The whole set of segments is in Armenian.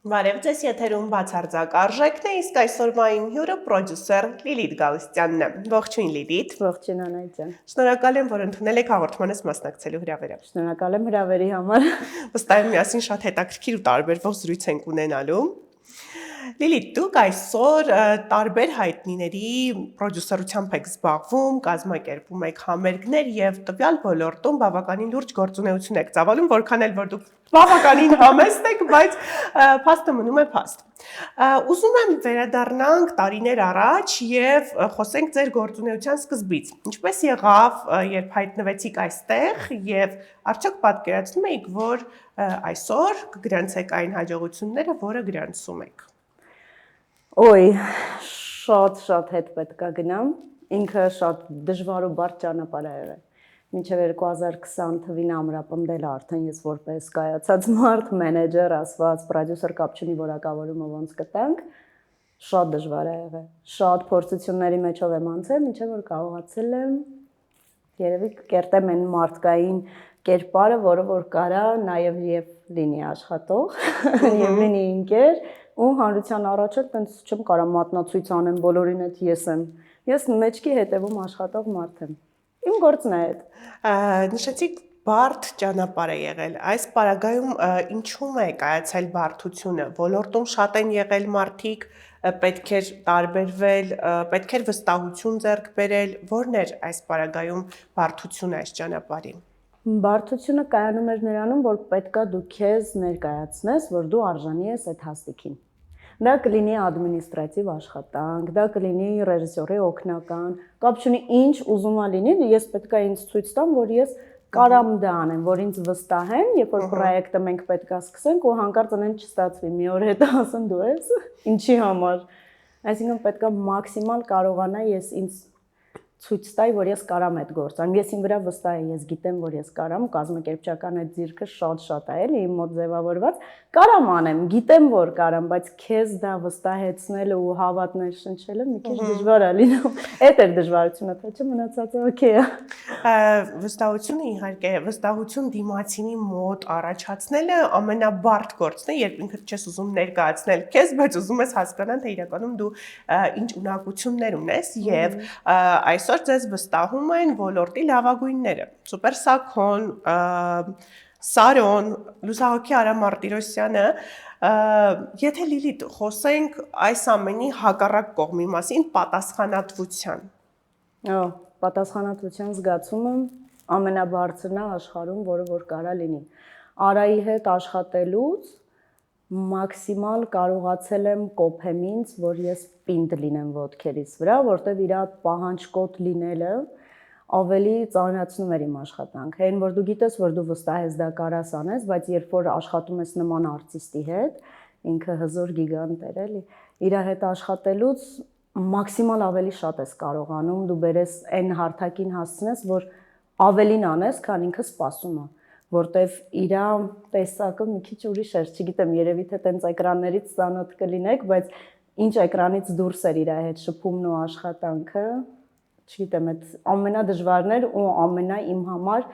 Բարև ձեզ, եթերում բացարձակ արժեքն է, իսկ այսօրվա իմ հյուրը պրոդյուսեր Լիլիթ Գալստյանն է։ Ողջույն Լիլիթ։ Ողջույն Անահիտ ջան։ Շնորհակալ եմ, որ ընդունել եք հաղորդմանս մասնակցելու հրավերը։ Շնորհակալ եմ հրավերի համար։ Վստահ եմ միասին շատ հետաքրքիր ու տարբերվող զրույց ենք ունենալու։ Լիլիթ, դուք այսօր տարբեր հայտնիների պրոդյուսերությամբ եք զբաղվում, կազմակերպում եք համերգներ եւ տվյալ ոլորտում բավականին լուրջ գործունեություն եք ծավալում, որքան էլ որ դուք բավականին համեստ եք, բայց փաստը մնում է փաստ։ Ուզում եմ վերադառնանք տարիներ առաջ եւ խոսենք ձեր գործունեության սկզբից։ Ինչպես եղավ, երբ հայտնվեցիք այստեղ եւ արդյոք պատկերացնում եք, որ այսօր կգրանցեք այն հաջողությունները, որը գրանցում եք։ Ոյ, շատ հետ պետքա գնամ, ինքը շատ դժվար ու բարդ ճանապարհ է եղել։ Մինչև 2020 թվին ամրապնդել արդեն ես որպես կայացած մարդ, մենեջեր, ասված, պրոդյուսեր կապ չունի որակավորումը ոնց կտանք, շատ դժվար է եղել։ Շատ փորձությունների մեջով եմ անցել, մինչև որ կարողացել եմ երևի կերտեմ այն մարդկային կերպարը, որը որ կարա նաև եւ լինի աշխատող, եւ լինի ինքեր, ու հանրության առաջ էլ տենց չեմ կարա մատնացույց անեմ բոլորին հետ ես եմ։ Ես մեջքի հետևում աշխատող մարդ եմ։ Իմ գործն է այդ։ Նշեցիք բարդ ճանապարհ է եղել։ Այս պարագայում ինչու՞մ է կայացել բարդությունը։ Ոլորտում շատ են եղել մարդիկ, պետք էր տարբերվել, պետք էր վստահություն ձեռք բերել։ Որն էր այս պարագայում բարդությունը այս ճանապարհին։ Բարդությունը կայանում էր նրանում, որ պետքա դու քեզ ներկայացնես, որ դու արժանի ես այդ հաստիքին։ Դա կլինի ադմինիստրատիվ աշխատանք, դա կլինի ռեժիսորի օգնական, կապ չունի ինչ ուզում ա լինի, ես պետքա ինձ ցույց տամ, որ ես կարամ դա անեմ, որ ինձ վստահեն, երբ որ պրոյեկտը մենք պետքա սկսենք ու հանկարծ անեն չստացվի, մի օր հետո ասեն դու ես, ինչի համար։ Այսինքն պետքա մաքսիմալ կարողանա ես ինձ ցույց տայի, որ ես կարամ այդ գործը անեմ։ Ես իմ վրա վստահ եմ, ես գիտեմ, որ ես կարամ, կազմակերպչական այդ ձիրքը շատ է, էլի իմ մոտ ձևավորված, կարամ անեմ, գիտեմ, որ կարամ, բայց քեզ դա վստահեցնելը ու հավատներ շնչելը մի քիչ դժվար է լինում։ Այդ էր դժվարությունը, թե չէ մնացածը օքեյ է։ Վստահությունը իհարկե, վստահություն դիմացինի մոտ առաջացնելը ամենաբարդ գործն է, երբ ինքդ չես ուզում ներկայացնել քեզ, բայց ուզում ես հասկանալ, թե իրականում դու ինչ ունակություններ ունես եւ այսօր ձեզ վստահում են ոլորտի լավագույնները։ Սուպերսակոն, Սարոն, Լուսահոգի Արամ Մարտիրոսյանը, եթե Լիլիթ խոսենք այս ամենի հակառակ կողմի մասին, պատասխանատվության։ Պատասխանատվության զգացումը ամենաբարձրն է աշխարհում, որը որ կարա լինի։ Արայի հետ աշխատելուց մաքսիմալ կարողացել եմ կոփեմ ինձ, որ ես պինդ լինեմ ոտքերից վրա, որտեվ իր պահանջկոտ լինելը ավելի ծանրացնում էր իմ աշխատանքը։ Այն որ դու գիտես, որ դու վստահ ես դա կարաս անես, բայց երբ որ աշխատում ես նման արտիստի հետ, ինքը հզոր գիգանտ էր, էլի, իր հետ աշխատելուց մաքսիմալ ավելի շատ ես կարողանում, դու բերես այն հարթակին հասցնես, որ ավելին անես, քան ինքը սպասում է, որտեվ իր տեսակը մի քիչ ուրիշ էր, չգիտեմ, երևի թե տենց էկրաններից ծանոթ կլինեք, բայց ինչ էկրանից դուրս էր իր հետ շփումն ու աշխատանքը, չգիտեմ, այդ ամենադժվարն էր ու ամենա իմ համար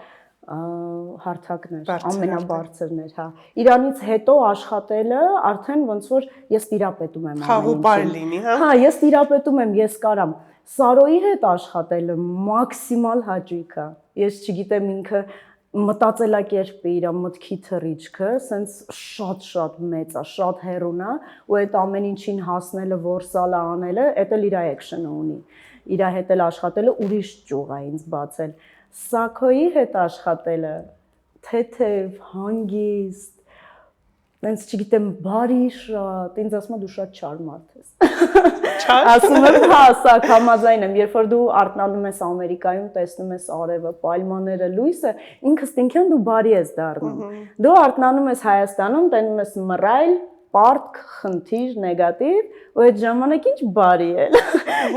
հարթակն էր, ամենաբարձրն էր, հա։ Իրանից հետո աշխատելը արդեն ոնց որ ես տիրապետում եմ խաղուպար լինի, հա։ Հա, ես տիրապետում եմ, ես կարամ։ Սարոյի հետ աշխատելը մաքսիմալ հաճույք է։ Ես չգիտեմ ինքը մտածելակերպը իր մտքի թռիչքը, սենց շատ մեծ է, շատ հեռուն է, ու այդ ամեն ինչին հասնելը, որսալը անելը, այդ էլ իր էքշնը ունի։ Իր հետ էլ աշխատելը ուրիշ ճյուղ է ինձ բացել։ Սակոյի հետ աշխատելը թեթև, հանգիստ, ինձ չգիտեմ, բարի շատ, ինձ ասում է դու շատ չար մարդ ես։ Չար։ Ասում եմ, հա, սակ համաձայն եմ, երբ որ դու արթնանում ես Ամերիկայում, տեսնում ես արևը, պայմանները, լույսը, ինքս ինքն դու բարի ես դառնում։ Դու արթնանում ես Հայաստանում, տենում ես մռայլ, պարտք, խնդիր, նեգատիվ, ու այդ ժամանակ ինչ բարի է։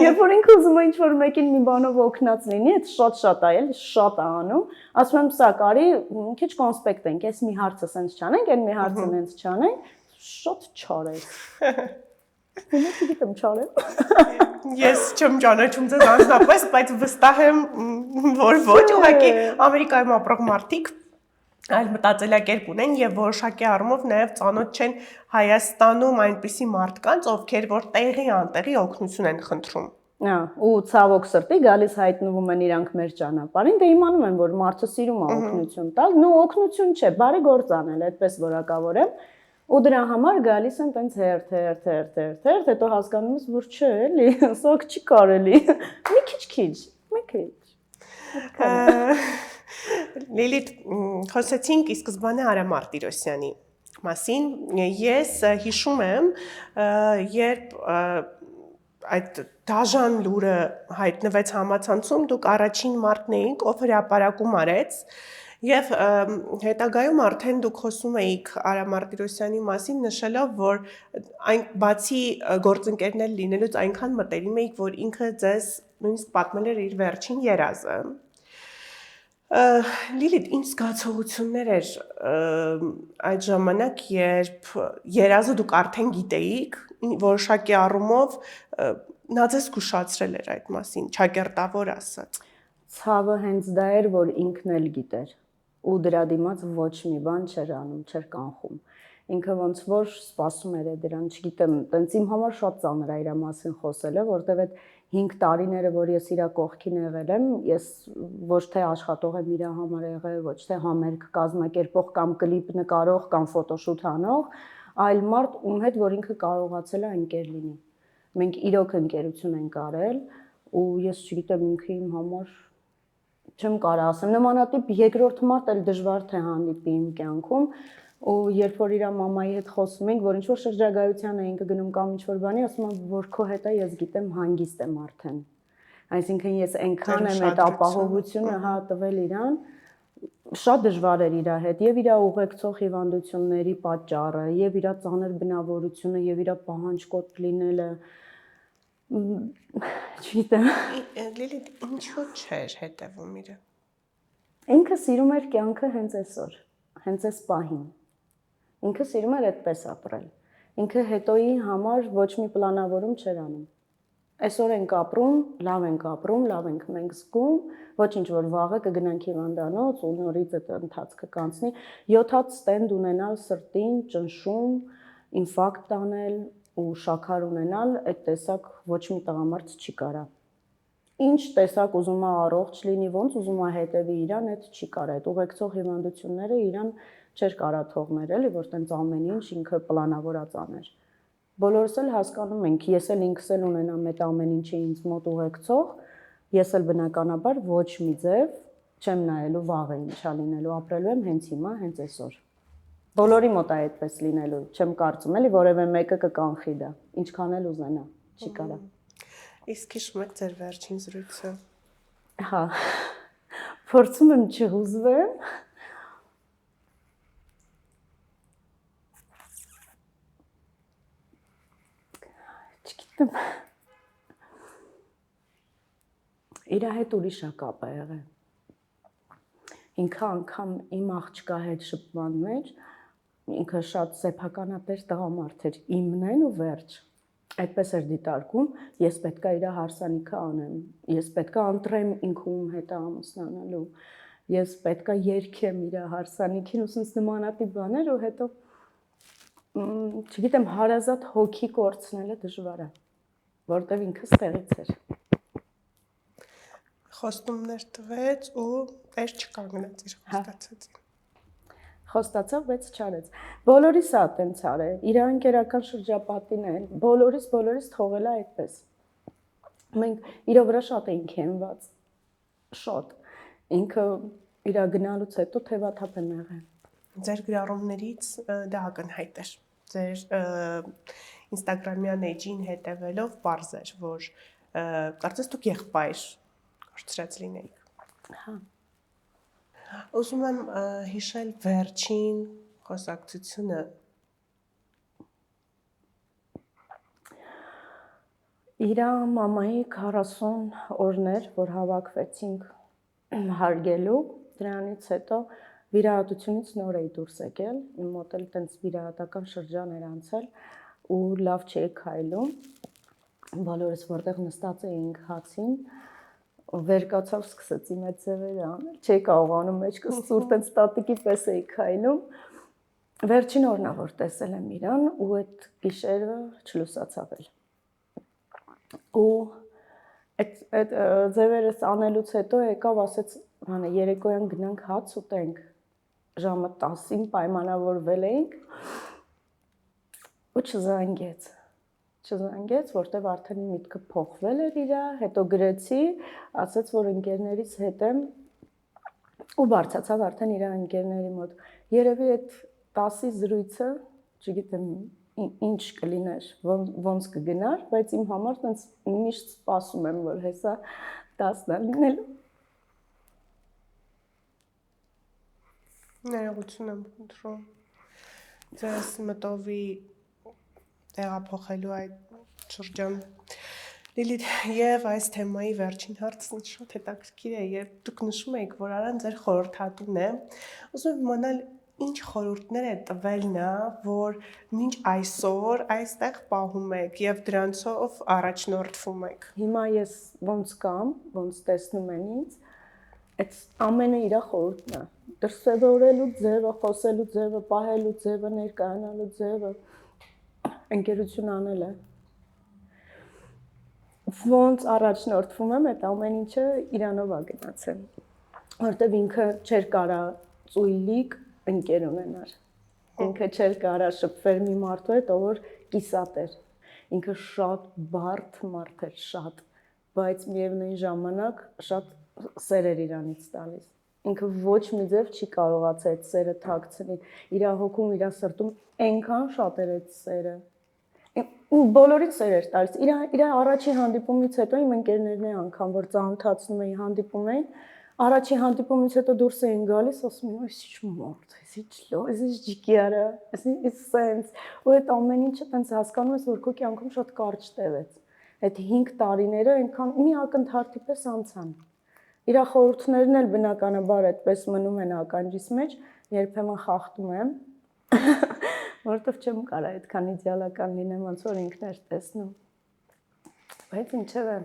Երբ որ ինքը ուզում է ինչ-որ մեկին մի բանով օգնած լինի, այդ շատ է, էլի, շատ է անում, ասում եմ, սա կարի, քիչ կոնսպեկտ ենք, այս մի հարցը սենց չանենք, այն մի հարցը նենց չանենք, շատ չար է։ Ո՞նց գիտեմ չար եմ։ Ես չեմ ճանաչում ձեզ անձնապես, բայց վստահ եմ, որ ոչ, ուղղակի Ամերիկայում ապրող մարդիկ այլ մտածելակերպ ունեն եւ որոշակի առումով նաեւ ծանոթ չեն Հայաստանում այնպիսի մարդկանց, ովքեր որ տեղի անտեղի օգնություն են խնդրում։ Ու ցավոք սրտի գալիս հայտնվում են իրանք մեր ճանապարհին, դե իմանում են, որ մարդը սիրում է օգնություն տալ, նո օգնություն չէ, բարի գործ անել, այդպես որակավորեմ, ու դրա համար գալիս են տենց հերթ, հետո հասկանում ես, որ չէ, էլի, սոկ չի կարելի։ Մի քիչ։ Լիլիթ, խոսեցինք ի սկզբանե Արա Մարտիրոսյանի մասին։ Ես հիշում եմ, երբ այդ դաժան լուրը հայտնվեց համացանցում, դուք առաջին մարդն էիք, ով հրապարակում արեց, եւ հետագայում արդեն դուք խոսում էիք Արա Մարտիրոսյանի մասին, նշելով, որ այն բացի գործընկերներ լինելուց այնքան մտերիմ էիք, որ ինքը ձեզ նույնիսկ պատմել էր իր վերջին երազը։ Լիլիթ, ինչ զգացողություններ էր այդ ժամանակ, երբ երազը դուք արդեն գիտեիք, որոշակի առումով նա ձեզ զգուշացրել էր այդ մասին, ճակերտավոր ասած։ Ցավը հենց դա էր, որ ինքն էլ գիտեր, ու դրա դիմաց ոչ մի բան չէր անում, չէր կանխում։ Ինքը ոնց որ սպասում էր դրան, չգիտեմ, տենց իմ համար շատ ծանր է իր մասին խոսելը, որտեվ այդ 5 տարիները, որ ես իր կողքին եղել եմ, ես ոչ թե աշխատող եմ իր համար եղել, ոչ թե համերգ կազմակերպող կամ կլիպ նկարող կամ ֆոտոշութ անող, այլ մարդ, ում հետ որ ինքը կարողացել է ընկեր լինի։ Մենք իրոք ընկերություն ենք արել, ու ես չգիտեմ ինքը իմ համար չեմ կարող ասեմ, նմանատիպ երկրորդ մարդ էլ դժվար թե հանդիպի իմ կյանքում, ու երբ որ իր մամայի հետ խոսում ենք, որ ինչ որ շրջագայության էինք գնում կամ ինչ որ բանի, ասում եմ, որ քո հետ է, ես գիտեմ հանգիստ եմ արդեն։ Այսինքն ես այնքան եմ այդ ապահովությունը հա տվել իրան, շատ դժվար էր իր հետ, եւ իր ուղեկցող հիվանդությունների պատճառը, եւ իր ծանր բնավորությունը, եւ իր պահանջկոտ լինելը, չգիտեմ։ Լիլիթ, ինչու չէր հետևում իրը։ Ինքը սիրում էր կյանքը հենց այսօր, հենց այս պահին։ Ինքը սիրում էր այդպես ապրել։ Ինքը հետոյի համար ոչ մի պլանավորում չէր անում։ Այսօր ենք ապրում, լավ ենք մենք զգում, ոչինչ որ վաղը կգնանք հիվանդանոց ու նորից այդ ընթացքը կանցնի, 7 հատ ստենդ ունենալ սրտին, ճնշում, ինֆարկտ տանել ու շաքար ունենալ, այդ տեսակ ոչ մի տղամարդ չի կարա։ Ինչ տեսակ ուզում է առողջ լինի, ոնց ուզում է հետևի իրան, այդ չի կարա։ Այդ ուղեկցող հիվանդությունները իրան չէր կարա թողներ, էլի, որ տենց ամեն ինչ ինքը պլանավորած աներ։ Բոլորս էլ հասկանում ենք, ես էլ ինքս էլ ունենամ այդ ամեն ինչը ինձ մոտ ուղեկցող, ես էլ բնականաբար ոչ մի ձև չեմ նայելու վաղը ինչա լինելու, ապրելու եմ հենց հիմա, հենց այսօր։ Բոլորի մոտ է այդպես լինելու, չեմ կարծում, էլի որևէ մեկը կկանխի դա, ինչքան էլ ուզենա, չի կարա։ Իսկ հիշում եք ձեր վերջին զրույցը։ Հա։ Փորձում եմ չհուզվեմ։ Չգիտեմ։ Իր հետ ուրիշ է կապը եղել։ Ինքը անգամ իմ աղջկա հետ շփման մեջ, ինքը շատ սեփականատեր տղամարդ էր, իմն են ու վերջ։ Այդպես էր դիտարկում, ես պետք է իր հարսանիքը անեմ, ես պետք է ընտրեմ ինքը ում հետ է ամուսնանալու, ես պետք է երգեմ իր հարսանիքին ու սենց նմանատիպ բաներ, ու հետո չգիտեմ, հարազատ հոգի կորցնելը դժվար է, որտեվ ինքը ստեղից էր։ Խոստումներ տվեց ու տեր չկանգնեց իր խոստացածին։ Խոստացավ, բայց չարեց։ Բոլորիս է տենց արել, իր ընկերական շրջապատին էլ, բոլորիս թողել է այդպես։ Մենք իր վրա շատ էինք հենված, շատ։ Ինքը իր գնալուց հետո թևաթափ եմ եղել։ Ձեր գրառումներից դա ակնհայտ էր։ Ձեր Instagram-յան էջին հետևելով պարզ էր, որ կարծես դուք եղբայր կորցրած լինեիք։ Հա։ Ուզում եմ հիշել վերջին խոսակցությունը։ Իր մամայի 40 օրներ, որ հավաքվեցինք հարգելու, դրանից հետո վիրահատությունից նոր էի դուրս եկել, իմ մոտ էլ տենց վիրահատական շրջան էր անցել ու լավ չէի քայլում, բոլորս որտեղ նստած էինք հացին, Վերկացավ սկսեցի մեծ ձևերը անել, չէի կարողանում մեջքը սուրտ են ստատիկի պես էի քայլում։ Վերջին օրն է որ տեսել եմ իրան ու այդ գիշերը չլուսացավ էլ։ Ու այդ ձևերս անելուց հետո եկավ ասեց, հանը երեկոյան գնանք հաց ուտենք։ Ժամը 10-ին պայմանավորվել էինք ու չզանգեց, որտեվ արդեն միտքը փոխվել էր իրա, հետո գրեցի, ասաց, որ ընկերներիս հետ եմ ու բարձացավ արդեն իր ընկերների մոտ։ Երևի այդ 10-ի զրույցը, չգիտեմ ինչ կլիներ, ոնց կգնար, բայց իմ համար տենց միշտ սպասում եմ, որ հեսա 10-ն է լինելու։ Ներողություն եմ խնդրում։ Ձեզ մտովի տեղափոխելու այդ շրջան։ Լիլիթ, եւ այս թեմայի վերջին հարցն շատ հետաքրքիր է, եւ դուք նշում եք, որ Արան ձեր խորհրդատուն է։ Ուզում եմ իմանալ ինչ խորհուրդներ է տվել նա, որ մինչ այսօր այստեղ պահում եք եւ դրանցով առաջնորդվում եք։ Հիմա ես ոնց կամ, ոնց տեսնում են ինձ, այդ ամենը իր խորհուրդն է։ Դրսևորելու ձևը, խոսելու ձևը, պահելու ձևը, ներկայանալու ձևը, ընկերություն անելը։ Ոնց առաջնորդվում եմ, այդ ամեն ինչը իրանով է գնացել, որտեվ ինքը չէր կարա ծույլիկ ընկեր ունենար, ինքը չէր կարա շփվել մի մարդու հետ, ով որ կիսատ էր, ինքը շատ բարդ մարդ էր, շատ, բայց միևնույն ժամանակ շատ սեր էր իրանից տալիս, ինքը ոչ մի ձև չի կարողացել այդ սերը թաքցնի, իր հոգում, իր սրտում այնքան շատ էր այդ սերը, ու բոլորին սեր էր տալիս, իր առաջին հանդիպումից հետո իմ ընկերներն են անգամ, որ ծանոթացնում էի, հանդիպում էին, առաջին հանդիպումից հետո դուրս էին գալիս, ասում էին, այս ինչ մարդ, այս ինչ լավ, այս ինչ ջիկիարա, այս ինչ սենս, ու այդ ամեն ինչը տենց հասկանում ես, որ քո կյանքում շատ կարճ տևեց, այդ 5 տարիները այնքան մի ակնթարթի պես անցան, իր խորհուրդներն էլ բնականաբար այդպես մնում են ականջիս մեջ, երբեմն խախտում եմ, որովհետև չեմ կարա այդքան իդեալական լինեմ, ոնց որ ինքն էր տեսնում։ Բայց ինչևէ։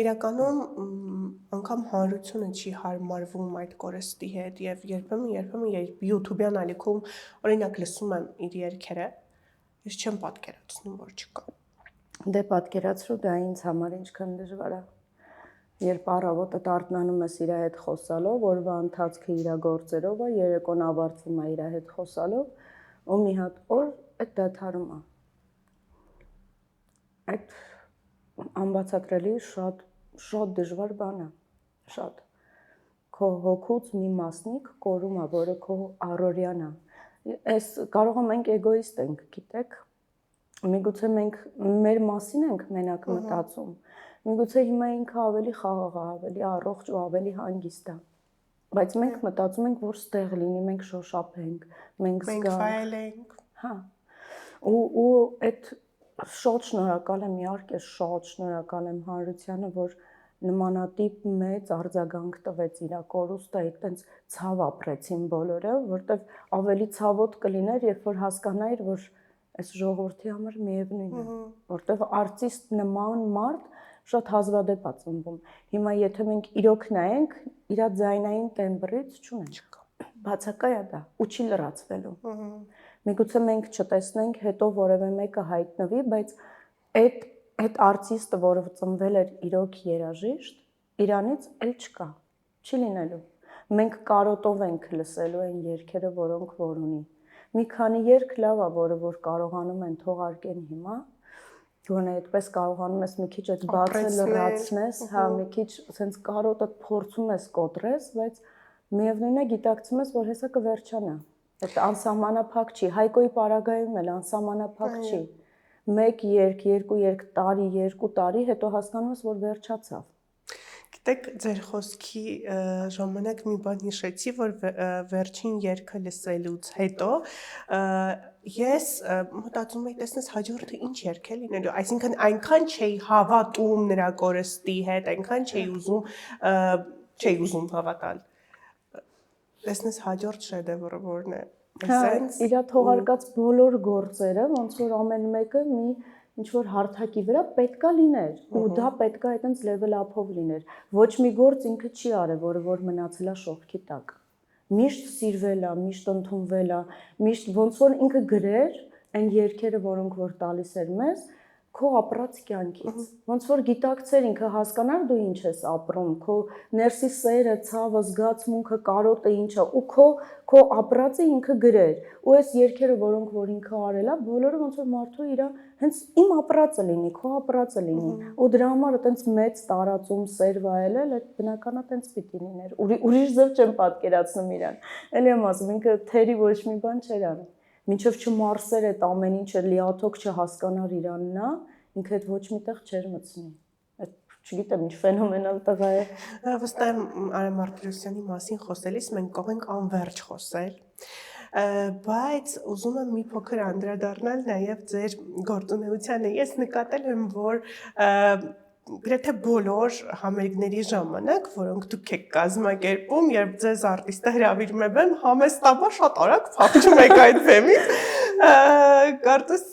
Իրականում անգամ հանրությունը չի հարմարվում այդ կորստի հետ եւ երբեմն YouTube-յան ալիքում օրինակ լսում եմ իր երգերը, ես չեմ պատկերացնում, որ չկա։ Դե պատկերացրու դա ինձ համար ինչքան դժվար է։ Երբ առավոտը դառնանում ես իր հետ խոսալով, օրվա ընթացքը իր գործերով է, երեկոն ավարտվում է իր հետ խոսալով, ու մի հատ օր այդ դադարում է։ Այդ անբացատրելի շատ դժվար բան է, շատ։ Քո հոգուց մի մասնիկ կորում է, որը քո առօրյան է։ Այս կարող է մենք էգոիստ ենք, գիտեք։ Միգուցե մենք մեր մասին ենք մենակ մտածում։ Միգուցե հիմա ինքը ավելի խաղաղ է, ավելի առողջ ու ավելի հանգիստ է։ Բայց մենք մտածում ենք, որ ստեղ լինի, մենք շոշափենք, մենք զգանք։ Հա։ Ու այդ շատ շնորհակալ եմ, իհարկե, շատ շնորհակալ եմ հանրությանը, որ նմանատիպ մեծ արձագանք տվեց իր կորուստը, այդտենց ցավ ապրեցին բոլորը, որտեվ ավելի ցավոտ կլիներ, երբ որ հասկանայր, որ այս ժողովրդի համար միևնույն է, որտեվ արտիստ նման մարդ շատ հազվադեպ է ծնվում։ Հիմա եթե մենք իրոք նայենք, իր ձայնային տեմբրից չունենք։ Բացակայ է դա, ու չի լրացվելու։ Միգուցե մենք չտեսնենք, հետո որևէ մեկը հայտնվի, բայց այդ արտիստը, որը ծնվել էր իրոք երաժիշտ, իրանից էլ չկա, չի լինելու։ Մենք կարոտով ենք լսելու այն երգերը, որոնք որ ունի։ Մի քանի երգ լավ է, որ կարողանում են թողարկեն հիմա, գոնե այդպես կարողանում ես մի քիչ այդ բացը լրացնես, հա, մի քիչ ասենց կարոտը փորձում ես կոտրես, բայց միևնույնն է գիտակցում ես, որ հեսա կվերջանա։ Այդ անսահմանափակ չի, Հայկոյի պարագայում էլ անսահմանափակ չի։ 1 երգ, 2 երգ, տարի, 2 տարի, հետո հասկանում ես, որ վերջացավ։ Գիտեք, ձեր խոսքի ժամանակ մի բան հիշեցի, որ վերջին երգը լսելուց հետո ես մտածում եի, տեսնես հաջորդը ինչ երգ է լինելու, այսինքն այնքան չէի հավատում նրա կորստի հետ, այնքան չէի ուզում հավատալ։ Տեսնես հաջորդ շեդևրը որն է։ Հա, իր թողարկած բոլոր գործերը, ոնց որ ամեն մեկը մի ինչ որ հարթակի վրա պետքա լիներ ու դա պետքա այտենց level up-ով լիներ։ Ոչ մի գործ ինքը չի արել, որ մնացել է շողքի տակ։ Միշտ սիրվել է, միշտ ընդունվել է, միշտ ոնց որ ինքը գրեր այն երգերը, որոնք որ տալիս էր մեզ, քո ապրած կյանքից։ Ոնց որ գիտակցեր ինքը հասկանար դու ինչ ես ապրում, քո ներսի սերը, ցավը, զգացմունքը, կարոտը ինչա, ու քո ապրածը ինքը գրեր։ Ու այս երգերը, որոնք որ ինքը արել է, բոլորը ոնց որ մարդու իր հենց իմ ապրածը լինի, քո ապրածը լինի։ Ու դրա համար այտենց մեծ տարածում սեր վայելել, այդ բնականա այտենց պիտի լիներ։ Ուրիշ ձև չեմ պատկերացնում իրան։ Էլի եմ ասում, ինքը թերի ոչ մի բան չէր անում։ Մինչև չմարսեր այդ ամեն ինչը լիաթոք չհասկանար իրաննա, ինքը այդ ոչ միտեղ չէր մտցնի։ Այդ չգիտեմ ինչ ֆենոմենալ տղա է։ Վստահ եմ Արամ Մարտիրոսյանի մասին խոսելիս մենք կարող ենք անverջ խոսել, բայց ուզում եմ մի փոքր անդրադառնալ նաև ձեր գործունեությանը։ Ես նկատել եմ, որ գրեթե բոլոր համերգների ժամանակ, որոնք դուք եք կազմակերպում, երբ ձեզ արտիստը հրավիրում է բեմ, համեստաբար շատ արագ փախչում եք այդ բեմից, կարծես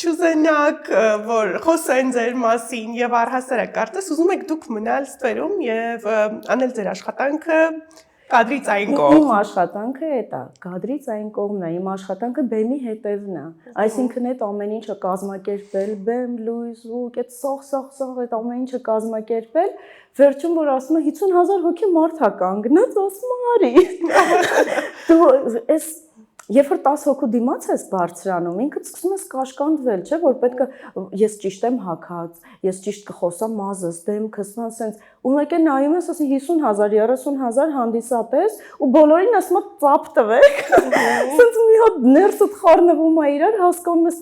չուզենաք, որ խոսեն ձեր մասին եւ առհասարակ կարծես ուզում եք դուք մնալ ստվերում եւ անել ձեր աշխատանքը կադրից այն կողմ։ Իմ աշխատանքը է դա, կադրից այն կողմն է, իմ աշխատանքը բեմի հետևն է։ Այսինքն այդ ամեն ինչը կազմակերպել, բեմ, լույս, ուկ, այդ սաղ այդ ամեն ինչը կազմակերպել, վերջում որ ասում է 50,000 հոգի մարդ է կանգնած, ասում արի։ Դու այս Երբ որ 10 հոգու դիմաց ես բարձրանում, ինքդ սկսում ես կաշկանդվել, չէ՞, որ պետք է ես ճիշտ եմ հագած, ես ճիշտ կխոսամ մազս, դեմքս, սենց ու մեկ է նայում ես, ասին 50,000, 30,000 հանդիսատես ու բոլորին ասում է ծափ տվեք։ Սենց մի հատ ներսդ խառնվում է իրար, հասկանում ես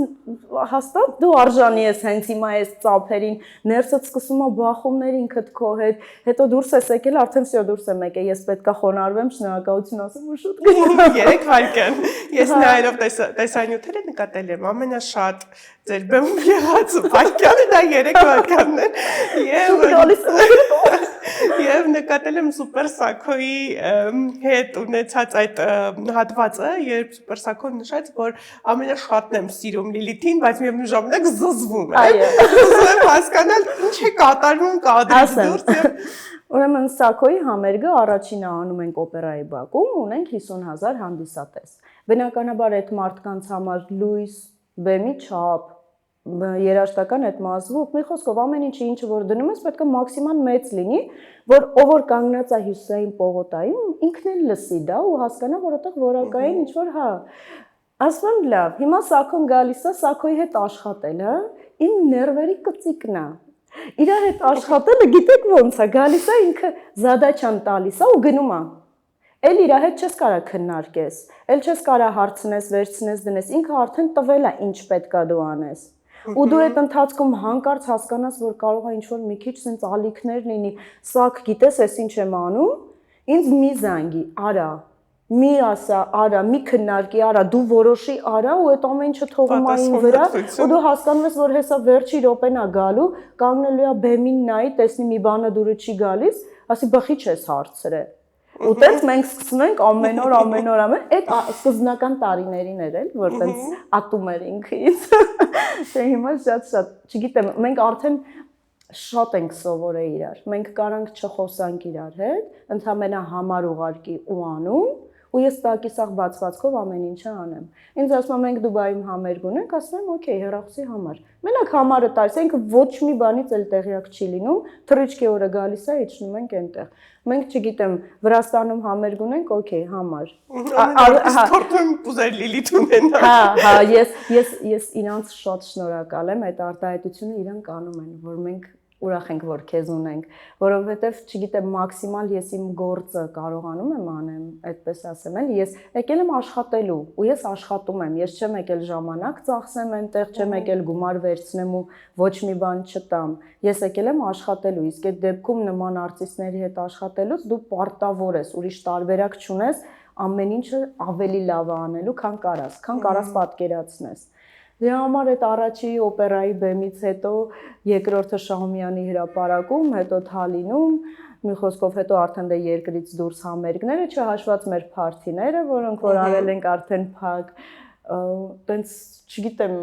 հաստատ դու արժանի ես հենց հիմա այս ծափերին, ներսդ սկսում է բախումներ ինքդ քո հետ, հետո դուրս ես եկել, արդեն всё դուրս եմ եկել, ես պետքա խոնարհվեմ, շնորհակալություն ասեմ ու շուտ գնամ։ 3 վայրկյան։ Ես նայելով տեսանյութերը նկատել եմ, ամենաշատ ձեր բեմում եղած վայրկյանը դա 3 վայրկյանն է եւ նկատել եմ Սուպեր Սաքոյի հետ ունեցած այդ հատվածը, երբ Սուպեր Սաքոն նշեց, որ ամենաշատն եմ սիրում Լիլիթին, բայց միևնույն ժամանակ զզվում եմ։ Ուզում եմ հասկանալ ինչ է կատարվում կադրից դուրս եւ Ուրեմն Սաքոյի համերգը առաջինը անում ենք օպերայի բակում, ունենք 50,000 հանդիսատես։ Բնականաբար այդ մարդկանց համար լույս, բեմի չափ, երաժշտական այդ մազվուկ, մի խոսքով ամեն ինչը որ դնում ես պետք է մաքսիմալ մեծ լինի, որ ով որ կանգնած է հյուսիսային պողոտայում, ինքն էլ լսի դա ու հասկանա, որ այդտեղ որակային ինչ որ հա։ Ասում եմ լավ, հիմա Սաքոն գալիս է Սաքոյի հետ աշխատել, հա, իմ ներվերի կծիկն է։ Իրա հետ աշխատելը գիտեք ոնց է, գալիս է ինքը զադաչան տալիս է ու գնում է։ Էլ իրա հետ չես կարա քննարկես, էլ չես կարա հարցնես, վերցնես, դնես, ինքը արդեն տվել է ինչ պետքա դու անես։ Ու դու այդ ընթացքում հանկարծ հասկանաս, որ կարող է ինչ-որ մի քիչ սենց ալիքներ լինի, սակ գիտես, ես ինչ եմ անում, ինձ մի զանգի, արա, մի ասա, արա, մի քննարկի, արա, դու որոշի արա ու այդ ամեն ինչը թողում է ին վրա, ու դու հասկանում ես, որ հեսա վերջի րոպեն է գալու, կանգնելու է բեմին նայի, տեսնի մի բանը դուրը չի գալիս, ասի բխի չես հարցրել։ Ու տենց մենք սկսում ենք ամեն օր, այդ սկզբնական տարիներին էր էլ, որ տենց ատում էր ինքը ինձ։ Թե հիմա շատ, չգիտեմ, մենք արդեն շատ ենք սովորել իրար։ Մենք կարանք չխոսանք իրար հետ, ընդհանրապես համար ուղարկի ու անում, ու ես տակիսախ բացվածքով ամեն ինչը անեմ։ Ինձ ասում են մենք Դուբայում համերգ ունենք, ասում եմ օքեյ, հեռախոսի համար։ Մենակ համարը տալիս, ինքը ոչ մի բանից էլ տեղյակ չի լինում, թռիչքի օրը գալիս է, իջնում ենք այնտեղ։ Մենք չգիտեմ, Վրաստանում համերգ ունենք, օքեյ, համար։ Սպորտում ուզեր Լիլիթ ունենալ։ Հա, ես իրանց շատ շնորհակալ եմ, այդ արտահայտությունը իրանք անում են, որ մենք ուրախ ենք, որ քեզ ունենք, որովհետև, չգիտեմ, մաքսիմալ ես իմ գործը կարողանում եմ անեմ, այդպես ասեմ, էլ ես եկել եմ աշխատելու, ու ես աշխատում եմ, ես չեմ եկել ժամանակ ծախսեմ այնտեղ, չեմ եկել գումար վերցնեմ ու ոչ մի բան չտամ, ես եկել եմ աշխատելու, իսկ այդ դեպքում նման արտիստների հետ աշխատելուց դու պարտավոր ես, ուրիշ տարբերակ չունես, ամեն ինչը ավելի լավ անելու, քան կարաս պատկերացնես։ Դրա համար այդ առաջի օպերայի բեմից հետո երկրորդը Շահումյանի հրապարակում, հետո Թալինում, մի խոսքով հետո արդեն դե երկրից դուրս համերգները, չհաշված մեր փարթիները, որոնք որ արել ենք արդեն փակ, տենց չգիտեմ,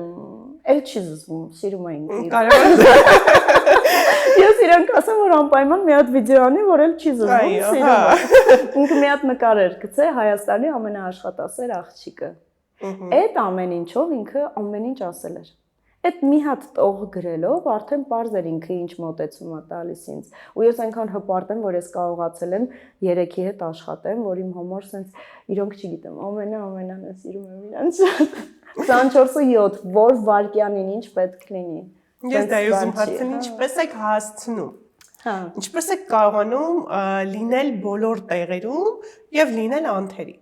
էլ չի զզվում, սիրում էին։ Կարևորը Ես իրանք ասեմ, որ անպայման մի հատ վիդեո անի, որ էլ չի զզվում, սիրում է։ Ինքը մի հատ նկար էր գցել Հայաստանի ամենաաշխատասեր աղջիկը։ Այդ ամեն ինչով ինքը ամեն ինչ ասել էր։ Այդ մի հատ տող գրելով արդեն པարզ էր ինքը ինչ մոտեցում է տալիս ինձ։ Ու ես այնքան հպարտ եմ, որ ես կարողացել եմ 3-ի հետ աշխատեմ, որ իմ համար սենց իրոք չգիտեմ, ամենանը սիրում եմ իրանց շատ։ 24/7, որ վարկյանին ինչ պետք լինի։ Ես դա ուզում հարցնել, ինչպես եք հասցնում։ Հա։ Ինչպես եք կարողանում լինել բոլոր տեղերում եւ լինել անթերի։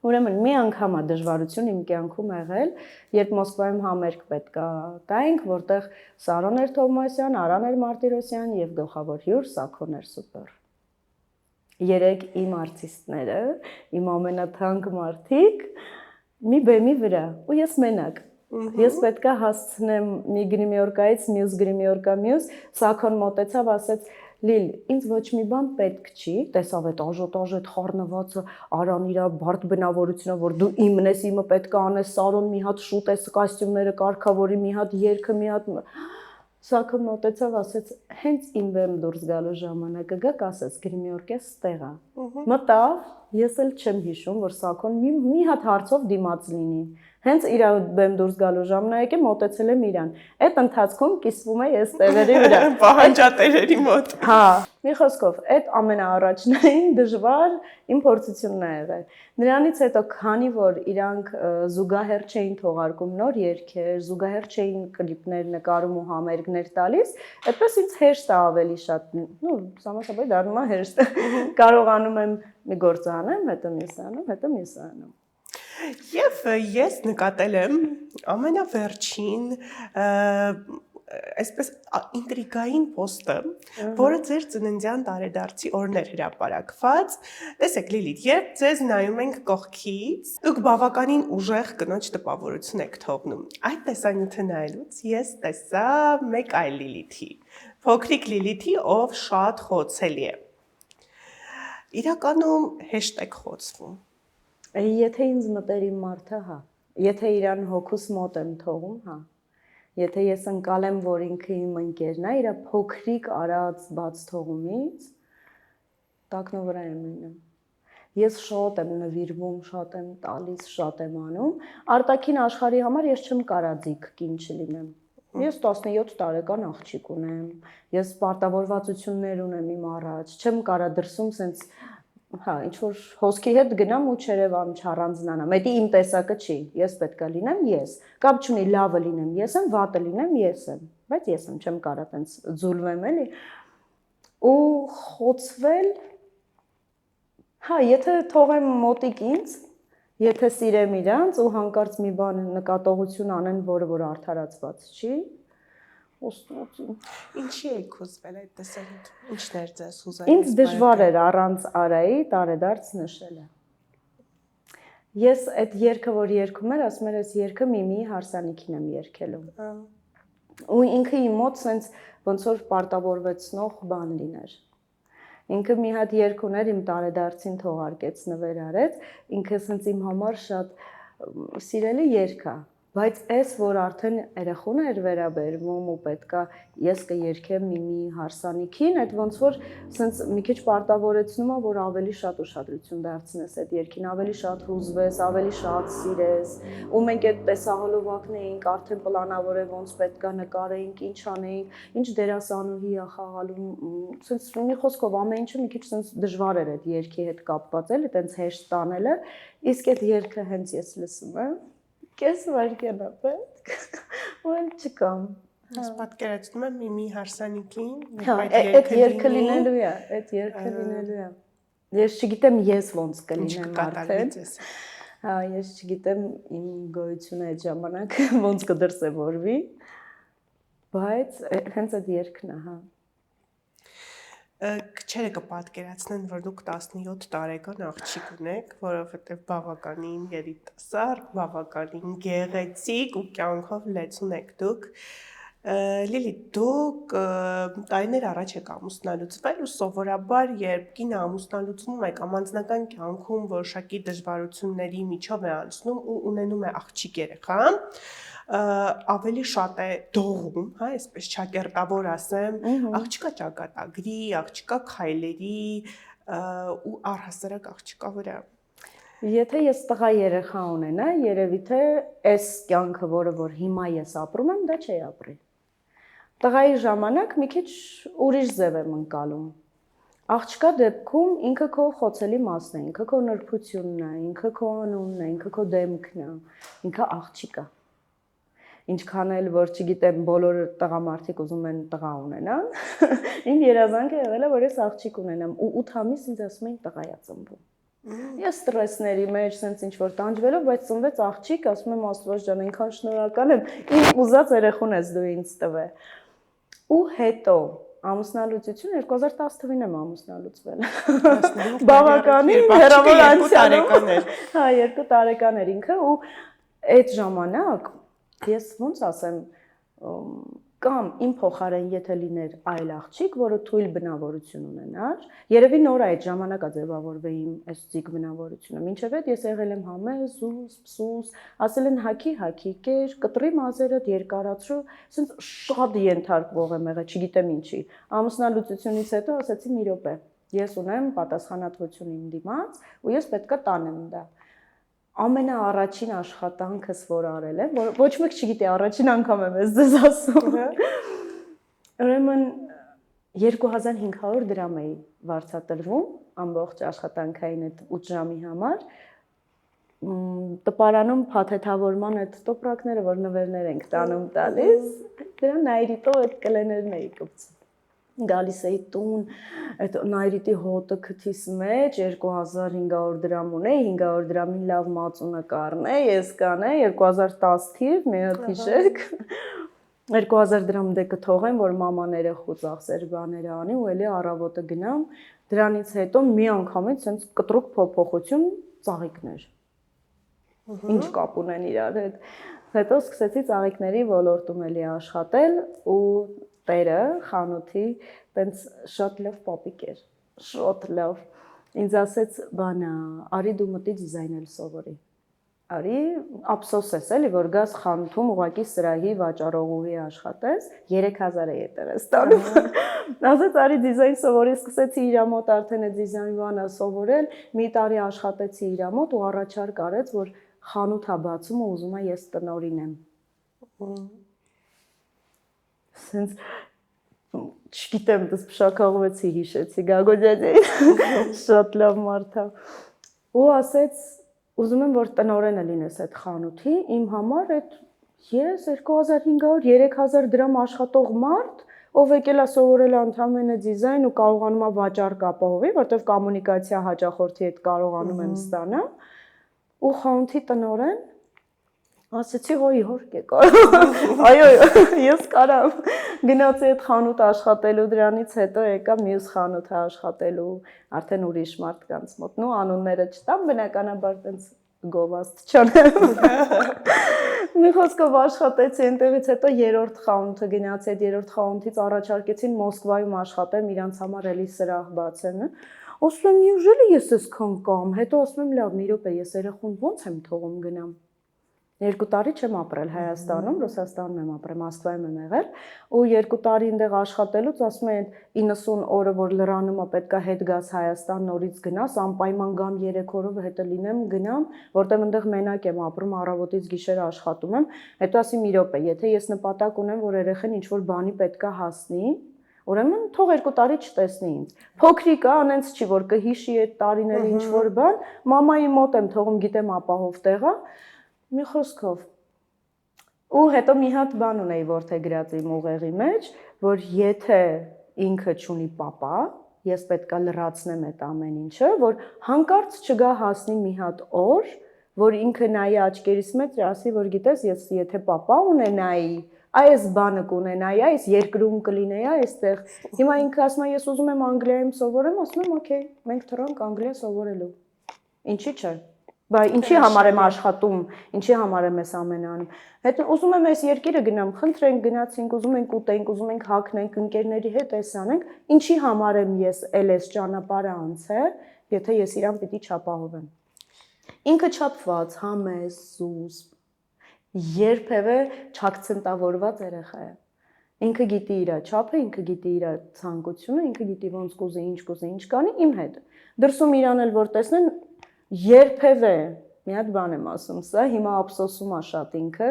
Ուրեմն մի անգամ է դժվարություն իմ կյանքում եղել, երբ Մոսկվայում համերգ պետք է տայինք, որտեղ Սարոն էր Թովմասյան, Արան էր Մարտիրոսյան եւ գլխավոր հյուր Սաքոն էր Սուպեր։ 3 իմ արտիստները, իմ ամենաթանկ մարդիկ մի բեմի վրա ու ես մենակ։ Ես պետք է հասցնեմ մի գրիմյորկայից մյուս գրիմյորկա մյուս, Սաքոն մոտեցավ, ասեց. Լիլ, ինձ ոչ մի բան պետք չի, տեսավ այդ աժոտաժ այդ խառնվածը, Արան իր բարդ բնավորությունը, որ դու իմն ես, իմը պետք է անես, Սարոն մի հատ շուտ էս կոստյումները կարգավորի, մի հատ երգը, մի հատ Սաքոն մոտեցավ, ասեց, հենց իմ բեմ դուրս գալու ժամանակը գա կասես գրիմյորկես ստեղ է։ Մտավ, ես էլ չեմ հիշում, որ Սաքոն մի հատ հարցով դիմաց լինի։ Հենց իր բեմ դուրս գալու ժամանակը մոտեցել եմ իրան։ Այդ ընթացքում կիսվում է ես տեղերի վրա։ Պահանջատերերի մոտ։ Հա, մի խոսքով, այդ ամենաառաջնային դժվար իմ փորձությունն է եղել։ Նրանից հետո քանի որ իրանք զուգահեռ չէին թողարկում նոր երգեր, զուգահեռ չէին կլիպներ նկարում ու համերգներ տալիս, այդպես ինձ հեշտ է ավելի շատ, սամասաբար դառնում է հեշտ։ Կարողանում եմ մի գործ անեմ, հետո մյուս անում, հետո մյուս անում։ Եվ ես նկատել եմ ամենավերջին այսպես ինտրիգային պոստը, որը ձեր ծննդյան տարեդարձի օրն էր հրապարակված։ Տեսեք Լիլիթ, երբ ձեզ նայում ենք կողքից, դուք բավականին ուժեղ կնոջ տպավորություն եք թողնում։ Այդ տեսանյութը նայելուց ես տեսա մեկ այլ Լիլիթի, փոքրիկ Լիլիթի, ով շատ խոցելի է։ Իրականում հեշտ եք խոցվում։ Եթե ինձ մտերիմ մարդը, հա, եթե իրան հոգուս մոտ եմ թողում, հա, եթե ես ընկալեմ, որ ինքը իմ ընկերն է, իր փոքրիկ արած բաց թողումից, տակնո վրա եմ լինում։ Ես շատ եմ նվիրվում, շատ եմ տալիս, շատ եմ անում, արտաքին աշխարհի համար ես չեմ կարա ձիգ կին չլինեմ։ Ես 17 տարեկան աղջիկ ունեմ, ես պարտավորվածություններ ունեմ իմ առաջ, չեմ կարա դրսում սենց հա, ինչ-որ հոսքի հետ գնամ ու չերևամ չառանձնանամ, դա իմ տեսակը չի, ես պետք է լինեմ ես, կապ չունի լավը լինեմ ես եմ, վատը լինեմ ես եմ, բայց ես եմ, չեմ կարա տենց ձուլվեմ էլի, ու խոցվել, հա, եթե թողեմ մոտիկ ինձ, եթե սիրեմ իրանց ու հանկարծ մի բան նկատողություն անեն, որը որ արդարացված չի, Ինչի եք հուզվել այդ տեսանյութում, ինչն էր ձեզ հուզել։ Ինձ դժվար էր առանց Արայի տարեդարձ նշելը։ Ես այդ երգը, որ երգում էր, ասում էր, այս երգը Միմիի հարսանիքին եմ երգելու։ Ու ինքը իմ մոտ սենց ոնց որ պարտավորվեցնող բան լիներ։ Ինքը մի հատ երգ ուներ իմ տարեդարձին թողարկեց, նվեր արեց, ինքը սենց իմ համար շատ սիրելի երգ է։ Բայց այս, որ արդեն երախուն էր վերաբերվում ու պետքա ես կերգեմ Միմիի հարսանիքին, այդ ոնց որ սենց մի քիչ պարտավորեցնում է, որ ավելի շատ ուշադրություն դարձնես այդ երգին, ավելի շատ հուզվես, ավելի շատ սիրես, ու մենք այդ տեսահոլովակն էինք արդեն պլանավորել ոնց պետքա նկարեինք, ինչ անեինք, ինչ դերասանուհի է խաղալու, սենց մի խոսքով ամեն ինչը մի քիչ սենց դժվար էր այդ երգի հետ կապված էլի, տենց հեշտ տանելը, իսկ այդ երգը հենց ես լսում եմ Կես վարկյան է պետք, ու էլ չկամ։ Ես պատկերացնում եմ Միմի հարսանիքին, այդ երգը լինելու է, այդ երգը լինելու է։ Ես չգիտեմ ես ոնց կլինեմ արդեն։ Հա, ես չգիտեմ իմ գոյությունը այդ ժամանակ ոնց կդրսևորվի, բայց հենց այդ երգն է, հա։ Քչերը կպատկերացնեն, որ դուք 17 տարեկան աղջիկ ունեք, որովհետև բավականին երիտասարդ, բավականին գեղեցիկ ու կյանքով լեցուն եք դուք։ Լիլիթ, դուք տարիներ առաջ եք ամուսնալուծվել ու սովորաբար երբ կինը ամուսնալուծվում է կամ անձնական կյանքում որոշակի դժվարությունների միջով է անցնում ու ունենում է աղջիկ երեխա, ավելի շատ է դողում, հա, այսպես ճակերտավոր ասեմ, աղջիկա ճակատագրի, աղջիկա քայլերի ու առհասարակ աղջիկա վրա։ Եթե ես տղա երեխա ունենա, երևի թե այս կյանքը, որը որ հիմա ես ապրում եմ, դա չի ապրի։ Տղայի ժամանակ մի քիչ ուրիշ ձև եմ ընկալում։ Աղջկա դեպքում ինքը քո խոցելի մասն է, ինքը քո նրբությունն է, ինքը քո անունն է, ինքը քո դեմքն է, ինքը աղջիկա։ Ինչքան էլ որ չգիտեմ, բոլոր տղամարդիկ ուզում են տղա ունենան, իմ երազանքը եղել է, որ ես աղջիկ ունենամ ու 8 ամիս ինձ ասում էին տղա է ծնվում։ Ես ստրեսների մեջ, sense ինչ-որ տանջվելով, բայց ծնվեց աղջիկ, ասում եմ Աստված ջան, այնքան շնորհակալ եմ, իմ ուզած երեխուն ես դու ինձ տվել։ Ու հետո ամուսնալուծություն 2010 թվականին եմ ամուսնալուծվել։ Բավականին հեռավոր անցյալում։ Հա, 2 տարեկան էր ինքը ու այդ ժամանակ ես ոնց ասեմ, կամ իմ փոխարեն եթե լիներ այլ աղջիկ, որը թույլ բնավորություն ունենար, երևի նոր այդ ժամանակա ձևավորվեի իմ այս ծիկ բնավորությունը։ Մինչև այդ ես եղել եմ համեզ, սուս, ասել են հակի կեր, կտրի մազերդ երկարացրու, ասենց շատ ենթարկվող եմ եղել, չգիտեմ ինչի։ Ամուսնալուծությունից հետո ասացի մի րոպե, ես ունեմ պատասխանատվություն իմ դիմաց ու ես պետքա տանեմ դա։ Ամենաառաջին աշխատանքս, որ արել եմ, որ ոչ մեկ չգիտի, առաջին անգամ եմ ես ձեզ ասում։ Ուրեմն 2500 դրամ էի վարձատրվում ամբողջ աշխատանքային այդ 8 ժամի համար։ Տպարանում փաթեթավորման այդ տոպրակները, որ նվերներ ենք տանում տալիս, դրա նայրիտով այդ կլեներն էի կպցում։ Գալիս էի տուն, այդ նայրիտի հոտը քթիս մեջ 2500 դրամ ունեի, 500 դրամին լավ մածունը կառնեի, ես կանեի 2010 թիվ, մի հատ հիշեք, 2000 դրամ դե կթողեմ, որ մաման երեխու ծախսեր բաներ անի ու էլի առավոտը գնամ, դրանից հետո մի անգամից sense կտրուկ փոփոխություն ծաղիկներ։ Ինչ կապ ունեն իրար հետ։ Հետո սկսեցի ծաղիկների ոլորտում էլի աշխատել ու տերը խանութի տենց շատ լավ պապիկ էր, շատ լավ։ Ինձ ասեց, բանա, արի դու մտի դիզայնել սովորի։ Արի, ափսոս ես էլի, որ գաս խանութում ուղակի սրահի վաճառողուհի աշխատես, 3000 է ետերը ստանում։ Ասեց, արի դիզայն սովորի, սկսեցի իր մոտ արդեն այդ դիզայն բանը սովորել, մի տարի աշխատեցի իր մոտ ու առաջարկ արեց, որ խանութ ա բացում ու ուզում ա ես տնօրինեմ։ Սենց չգիտեմ, դες փշակաղվեցի հիշեցի Գագոջաջի շատ լավ մարդ է ու ասեց ուզում եմ որ տնօրենը լինես այդ խանութի իմ համար այդ ես 2500 3000 դրամ աշխատող մարդ ով եկել է սովորել ընդհանրապես դիզայն ու կարողանում է վաճառք ապահովի որտեվ կոմունիկացիա հաճախորդի հետ կարողանում եմ ստանալ ու խանութի տնօրեն ասեցի, հո իհարկե կարող։ Այո, ես կարամ։ Գնացի այդ խանութ աշխատելու դրանից հետո եկա մյուս խանութը աշխատելու արդեն ուրիշ մարդկանց մոտ։ Նու անունները չտամ, բնականաբար տենց գովաստ չանեմ։ Մի խոսքով աշխատեցի, այնտեղից հետո երրորդ խանութը գնացի, այդ երրորդ խանութից առաջարկեցին Մոսկվայում աշխատեմ, իրանց համար էլի սրահ բացեմ։ Ասում եմ, «Неужели ես այսքան կամ»։ Հետո ասում եմ, «Լավ, մի րոպե, ես երեխուն ո՞նց եմ թողում գնամ»։ 2 տարի չեմ ապրել Հայաստանում, Ռուսաստանում եմ ապրել, Մոսկվայում եմ եղել, ու 2 տարի այնտեղ աշխատելուց ասում են 90 օրը որ լրանում է պետքա հետ գաս Հայաստան նորից գնաս, անպայման գամ 3 օրով հետո լինեմ, գնամ, որտեղ այնտեղ մենակ եմ ապրում, առավոտից գիշերը աշխատում եմ, հետո ասի մի րոպե, եթե ես նպատակ ունեմ, որ երեխան ինչ-որ բանի պետքա հասնի, ուրեմն թող 2 տարի չտեսնի ինձ։ Փոքրիկ է, անենց չի որ կհիշի այդ տարիների ինչ-որ բան, մամայի մոտ եմ թողում, գիտեմ ապահով տեղ է։ Մի խոսքով ու հետո մի հատ բան ունեի որդեգրած իմ ուղեղի մեջ, որ եթե ինքը չունի պապա, ես պետքա լրացնեմ այդ ամեն ինչը, որ հանկարծ չգա հասնի մի հատ օր, որ ինքը նայի աչքերիս մեջ ասի, որ գիտես, ես եթե պապա ունենայի, այս բանը կունենայի, այս երկրում կլինեի, այստեղ։ Հիմա ինքը ասում է, ես ուզում եմ Անգլիայում սովորեմ, ասում եմ, օքեյ, մենք թռանք Անգլիա սովորելու։ Ինչի՞ չէ։ Բայց ինչի համար եմ աշխատում, ինչի համար եմ ես ամենը անում։ Հետո ուզում եմ այս երկիրը գնամ, խնդրենք գնացինք, ուզում ենք ուտենք, ուզում ենք հագնենք, ընկերների հետ էս անենք, ինչի համար եմ ես էլ այս ճանապարհը անցել, եթե ես իրան պիտի չապահովեմ։ Ինքը չափված, համեստ, զուսպ, երբևէ չակցենտավորված երեխա է։ Ինքը գիտի իր չափը, ինքը գիտի իր ցանկությունը, ինքը գիտի ոնց կուզի, ինչ կանի իմ հետ։ Դրսում իրան էլ որ տեսնեն երբևէ մի հատ բան եմ ասում, սա հիմա ափսոսում է շատ ինքը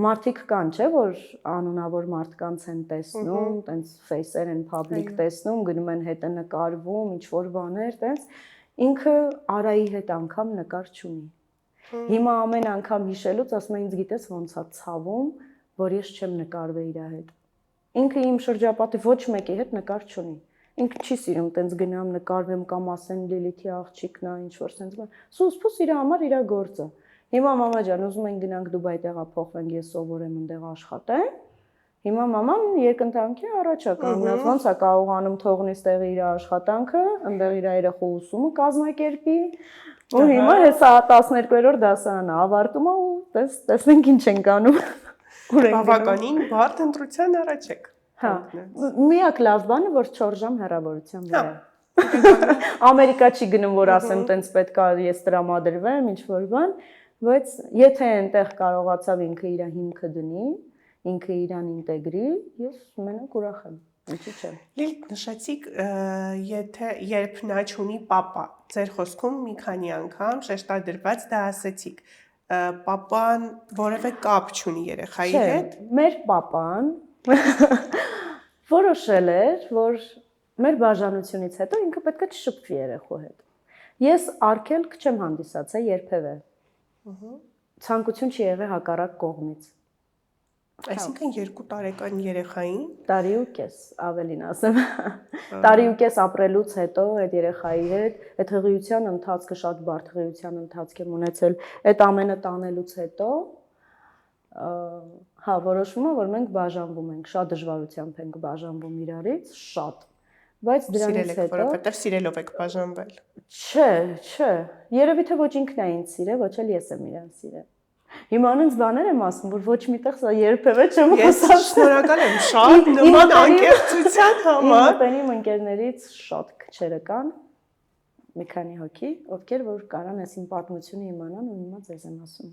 մարդիկ կան, չէ, որ անունավոր մարդկանց են տեսնում, տենց ֆեյսեր են public տեսնում, գնում են հետը նկարվում, ինչ որ բաներ, տենց ինքը Արայի հետ անգամ նկար չունի։ Հիմա ամեն անգամ հիշելուց ասում եմ ինձ գիտես ոնց է ցավում, որ ես չեմ նկարվել իր հետ։ Ինքը իմ շրջապատի ոչ մեկի հետ նկար չունի։ Ինքը չի սիրում տենց գնամ նկարվեմ կամ ասեն Լիլիթի աղջիկն է, ինչ որ տենց բան։ Սուս իր համար իր գործը։ Հիմա մամա ջան, ուզում ենք գնանք Դուբայ տեղափոխվենք, ես սովորեմ այնտեղ աշխատեմ։ Հիմա մաման երկընտանքի առաջ է կանգնած, ոնց է կարողանում թողնի ստեղի իր աշխատանքը, այնտեղ իր երախու ուսումը կազմակերպի։ Ու հիմա հեսա 12-րդ դասարանը ավարտում է ու տեսնենք ինչ ենք անում։ Բավականին բարդ ընտրության առաջ եք։ Հա, միակ լավ բանը, որ 4 ժամ հեռավորության վրա է։ Ամերիկա չի գնում, որ ասեմ, տենց պետք է ես տրամադրվեմ, ինչ որ բան, բայց եթե այնտեղ կարողացավ ինքը իր հիմքը դնի, ինքը իրան ինտեգրի, ես մենակ ուրախ եմ։ Ինչի՞ չէ։ Լիլիթ, նշեցիք, եթե երբ նա չունի պապա, ձեր խոսքում մի քանի անգամ շեշտադրված դա ասեցիք, պապան որևէ կապ չունի երեխայի հետ։ Մեր պապան որոշել էր, որ մեր բաժանությունից հետո ինքը պետք է չշփվի երեխու հետ։ Ես արգելք չեմ հանդիսացել երբևէ։ Ցանկություն չի եղել հակառակ կողմից։ Այսինքն 2 տարեկան երեխային տարի ու կես, ավելին ասեմ։ Տարի ու կես ապրելուց հետո այդ երեխայի հետ, այդ հղիության ընթացքը շատ բարդ հղիության ընթացք եմ ունեցել, այդ ամենը տանելուց հետո հա որոշվում է, որ մենք բաժանվում ենք, շատ դժվարությամբ ենք բաժանվում իրարից, շատ։ Բայց դրանից հետո որովհետև սիրելով եք բաժանվել։ Չէ, երևի թե ոչ ինքն է ինձ սիրել, ոչ էլ ես եմ իրան սիրել։ Հիմա անց բաներ եմ ասում, որ ոչ միտեղ սա երբևէ չեմ խոսել։ Ես շնորհակալ եմ շատ նման անկեղծության համար։ Իմ ընկերներից շատ քչերը կան, մի քանի հոգի, ովքեր որ կարան այս իմ պատմությունը իմանան ու հիմա ձեզ եմ ասում։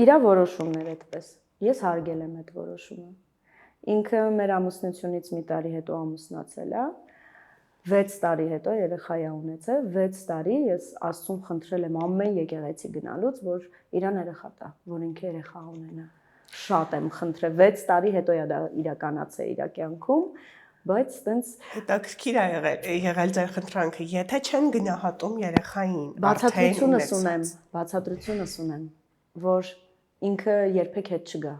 Իրա որոշումն էր այդպես։ Ես հարգել եմ այդ որոշումը։ Ինքը մեր ամուսնությունից մի տարի հետո ամուսնացել է, 6 տարի հետո երեխա է ունեցել, 6 տարի ես Աստծուն խնդրել եմ ամեն եկեղեցի գնալուց, որ իրան երեխա տա, որ ինքը երեխա ունենա։ Շատ եմ խնդրել, 6 տարի հետո է դա իրականացել իր կյանքում, բայց տենց հետաքրքիր է եղել ձեր խնդրանքը, եթե չեն գնահատում երեխային, բացատրությունս ունեմ, որ ինքը երբեք հետ չգա։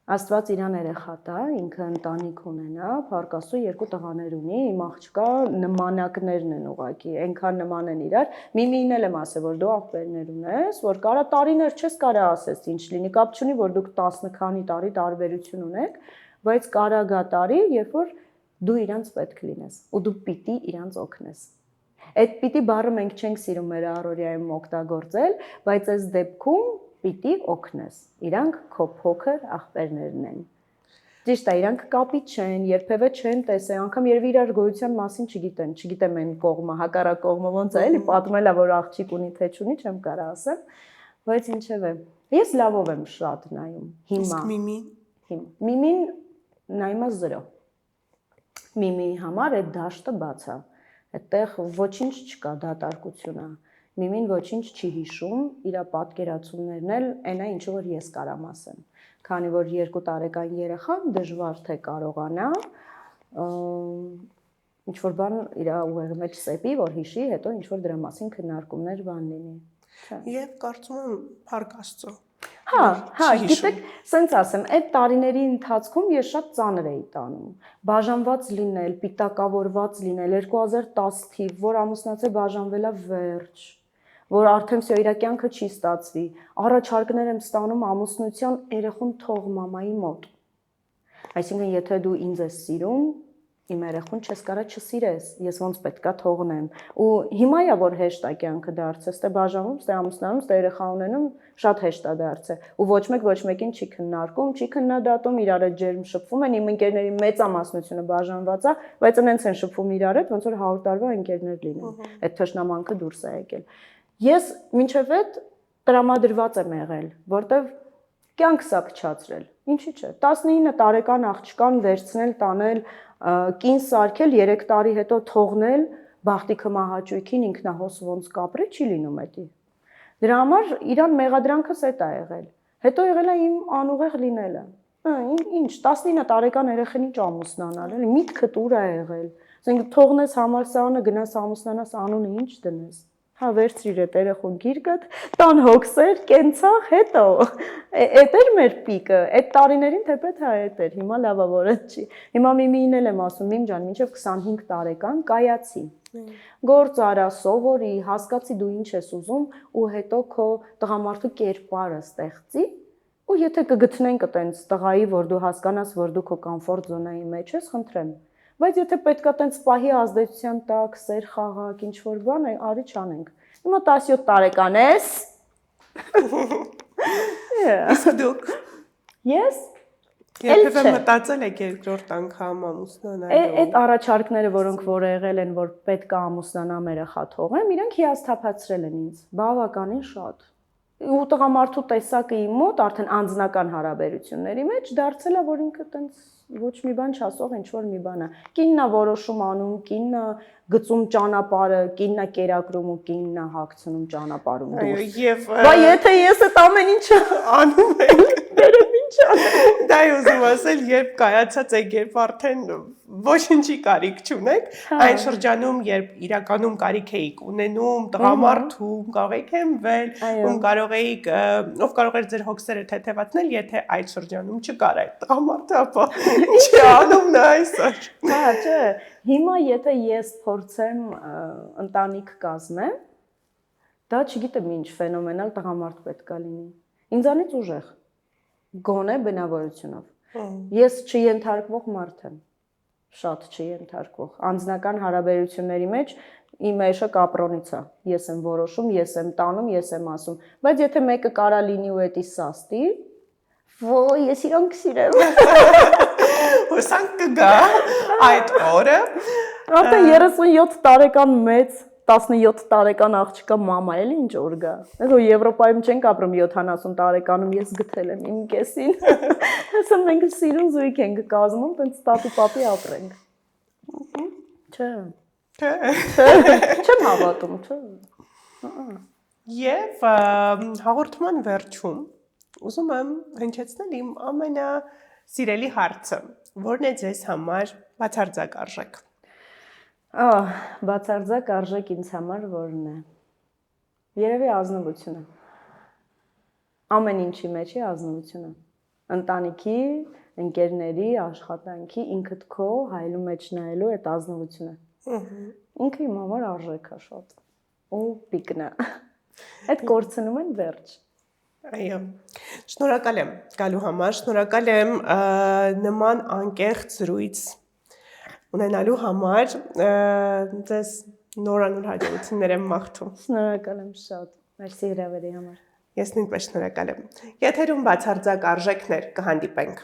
Աստված իրան երեխա տա, ինքը ընտանիք ունենա, փառքաստու 2 տղաներ ունի, իմ աղջկա նմանակներն են ուղակի, այնքան նման են իրար։ Միմին էլ եմ ասել, որ դու աղբերներ ունես, որ կարա տարիներ չես կարա ասես ինչ լինի, կապ չունի, որ դուք 10 քանի տարի տարբերություն ունեք, բայց կարա գա տարի, երբ որ դու իրանց պետք լինես, ու դու պիտի իրանց օգնես։ Այդ պիտի բառը մենք չենք սիրում մեր առօրյայում օգտագործել, բայց այս դեպքում պիտի օգնես։ Իրանք քո փոքր աղբերներն են։ Ճիշտ է, իրանք կապի չեն, երբևէ չեն տեսել, անգամ երևի իրար գոյության մասին չգիտեմ այն կողմը, հակառակ կողմը ոնց է, էլի պատմելա, որ աղջիկ ունի թե չունի, չեմ կարա ասեմ, բայց ինչևէ։ Ես լավով եմ շատ նայում։ Հիմա։ Միմին նայումա 0։ Միմիի համար այդ դաշտը բաց է։ Այդտեղ ոչինչ չկա, դատարկություն է։ Միմին ոչինչ չի հիշում, իր պատկերացումներն էլ այն է, ինչ որ ես կարամ ասեմ։ Քանի որ 2 տարեկան երեխան դժվար թե կարողանա ինչ որ բան իր ուղեղի մեջ սեպի, որ հիշի, հետո ինչ որ դրա մասին քննարկումներ բան լինի։ Եվ կարծում եմ Փառք Աստծո։ Հա, գիտեք, սենց ասեմ, այդ տարիների ընթացքում ես շատ ծանր էի տանում։ Բաժանված լինել, պիտակավորված լինել, 2010 թիվ, որ ամուսնացել բաժանվելա վերջ, որ արդեն всё իր կյանքը չի ստացվի։ Առաջարկներ եմ ստանում ամուսնության երեխուն թող մամայի մոտ։ Այսինքն, եթե դու ինձ ես սիրում, իմ երեխուն չես կարա չսիրես, ես ոնց պետքա թողնեմ։ Ու հիմա է որ հեշտ է կյանքը դարձել, ստե բաժանում, ստե ամուսնանում, ստե երեխա ունենում, շատ հեշտ է դարձել։ Ու ոչ մեկին չի քննարկում, չի քննադատում, իրար հետ ջերմ շփվում են, իմ ընկերների մեծամասնությունը բաժանված է, բայց այնց են շփվում իրար հետ, ոնց որ 100 տարվա ընկերներ լինեն։ Այդ թշնամանքը դուրս է եկել։ Ես մինչև այդ տրամադրված եմ եղել, որտեվ կյանքս է փչացրել։ Ինչի՞ չէ։ 19 տարեկան աղջկան վերցնել, տանել, կին սարքել, 3 տարի հետո թողնել, բախտիքը մահաճույքին ինքնահոս ոնց կապրի, չի լինում էդի։ Դրա համար իրան մեղադրանքս էդ է եղել։ Հետո եղել է իմ անուղեղ լինելը։ Ինչ 19 տարեկան երեխան ինչ ամուսնանալ, էլի միտքդ ուր է եղել։ Ասենք թողնես համալսարանը, գնաս ամուսնանաս, անունը ինչ դնես։ Հա վերցրիր այդ երեխուն գիրկդ, տան հոգսեր, կենցաղ, հետո։ Էդ էր մեր պիկը, այդ տարիներին թեպետ հա էդ էր, հիմա լավա որ էդ չի։ Հիմա միմին էլ եմ ասում, միմ ջան, մինչև 25 տարեկան կայացի։ Գործ արա, սովորի, հասկացի դու ինչ ես ուզում ու հետո քո տղամարդու կերպարը ստեղծի։ Ու եթե կգտնենք այտենց տղայի, որ դու հասկանաս, որ դու քո կոմֆորտ զոնայի մեջ ես, խնդրեմ։ Բայց եթե պետքա տենց պահի ազդեցության տակ, սեր խաղակ, ինչ որ բան է, արի չանենք։ Հիմա 17 տարեկան ես։ Իսկ դուք Ես երբևէ մտածել եք երկրորդ անգամ ամուսնանալու։ Այդ առաջարկները, որոնք որ եղել են, որ պետք է ամուսնանամ երեխա թողեմ, իրենք հիասթափացրել են ինձ, բավականին շատ։ Ու տղամարդու տեսակը իմ մոտ արդեն անձնական հարաբերությունների մեջ դարձել է, որ ինքը տենց ոչ մի բան չասող ինչ որ մի բան է։ Կինն է որոշում անում, կինն է գծում ճանապարհը, կինն է կերակրում ու կինն է հագցնում ճանապարհում դուրս։ Այո, եւ Բայց եթե ես այդ ամեն ինչը անում եք, դերեմ ինչ անեմ։ դա ուզում ասել, երբ կայացած եք, երբ արդեն ոչինչի կարիք չունեք, այն շրջանում, երբ իրականում կարիք էիք ունենում, տղամարդու, կարող եք հենվել, ում կարող էիք, ով կարող էր ձեր հոգսերը թեթևացնել, եթե այդ շրջանում չկար այդ տղամարդը, ապա ինչ անում նա այսօր։ Հա, չէ, հիմա եթե ես փորձեմ ընտանիք կազմեմ, դա չգիտեմ ինչ ֆենոմենալ տղամարդ պետքա լինի։ Ինձանից ուժեղ, գոնե բնավորությունով։ Ես չենթարկվող մարդ եմ, շատ չենթարկվող։ Անձնական հարաբերությունների մեջ իմ էշը կապրոնից է։ Ես եմ որոշում, ես եմ տանում, ես եմ ասում։ Բայց եթե մեկը կարա լինի ու էդի սաստի, ոյ, ես իրան կսիրեմ։ Հուսանք կգա այդ օրը։ Արդեն 37 տարեկան մեծ 17 տարեկան աղջկա մամա էլի ինչ օր գա։ Այսօր Եվրոպայում չենք ապրում 70 տարեկանում ես գտել եմ իմ կեսին։ Ասում մենք սիրուն զույգ ենք կազմում, տենց տատի պապի ապրենք։ Չէ։ Չեմ հավատում, չէ։ Եվ հաղորդման վերջում ուզում եմ հնչեցնել իմ ամենասիրելի հարցը, որն է ձեզ համար բացարձակ արժեք։ Բացարձակ արժեք ինձ համար որն է։ Երևի ազնվությունը։ Ամեն ինչի մեջ է ազնվությունը։ Ընտանիքի, ընկերների, աշխատանքի, ինքդ քո հայելու մեջ նայելու այդ ազնվությունը։ Ինքը իմ համար արժեք է շատ։ Ու պիկն է։ Այդ կորցնում են վերջ։ Այո։ Շնորհակալ եմ գալու համար, շնորհակալ եմ նման անկեղծ զրույց ունենալու համար, ձեզ նորանոր հաջողություններ եմ մաղթում։ Շնորհակալ եմ շատ։ Մերսի հրավերի համար։ Ես նույնպես շնորհակալ եմ։ Եթերում բացարձակ արժեքներ կհանդիպենք։